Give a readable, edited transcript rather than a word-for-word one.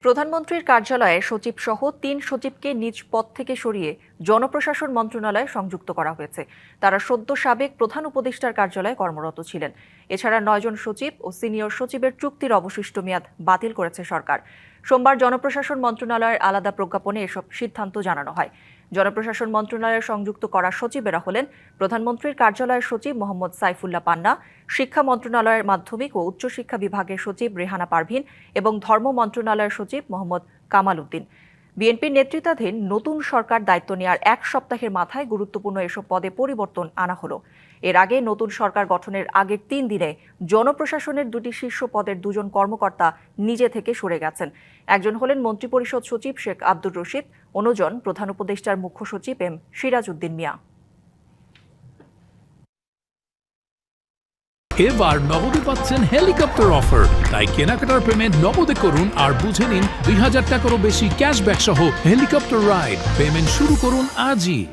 প্রধানমন্ত্রীর কার্যালয়ে সচিব সহ ৩ সচিবকে নিজ পদ থেকে সরিয়ে জনপ্রশাসন মন্ত্রণালয়ে সংযুক্ত করা হয়েছে। তারা সদ্য সাবেক প্রধান উপদেষ্টার কার্যালয়ে কর্মরত ছিলেন। এছাড়া ৯ জন সচিব ও সিনিয়র সচিবের চুক্তির অবশিষ্ট মেয়াদ বাতিল করেছে সরকার। সোমবার জনপ্রশাসন মন্ত্রণালয়ের আলাদা প্রজ্ঞাপনে এসব সিদ্ধান্ত জানানো হয়। জনপ্রশাসন মন্ত্রণালয়ে সংযুক্ত করা সচিবেরা হলেন প্রধানমন্ত্রীর কার্যালয়ের সচিব মোহাম্মদ সাইফুল্লাহ পান্না, শিক্ষা মন্ত্রণালয়ের মাধ্যমিক ও উচ্চশিক্ষা বিভাগের সচিব রেহানা পারভিন এবং ধর্ম মন্ত্রণালয়ের সচিব মোহাম্মদ কামাল উদ্দিন। বিএনপির নেতৃত্বাধীন নতুন সরকার দায়িত্ব নেওয়ার এক সপ্তাহের মাথায় গুরুত্বপূর্ণ এসব পদে পরিবর্তন আনা হলো। এর আগে নতুন সরকার গঠনের আগের ৩ দিনে জনপ্রশাসনের ২টি শীর্ষ পদের ২ জন কর্মকর্তা নিজে থেকে সরে গেছেন। একজন হলেন মন্ত্রিপরিষদ সচিব শেখ আব্দুর রশিদ, অন্যজন প্রধান উপদেষ্টার মুখ্য সচিব এম সিরাজ উদ্দিন মিয়া। এবার নগদে পাচ্ছেন হেলিকপ্টার অফার, তাই কেনাকাটার পেমেন্ট নগদে করুন আর বুঝে নিন ২০০০ টাকারও বেশি ক্যাশব্যাক সহ হেলিকপ্টার রাইড। পেমেন্ট শুরু করুন আজই।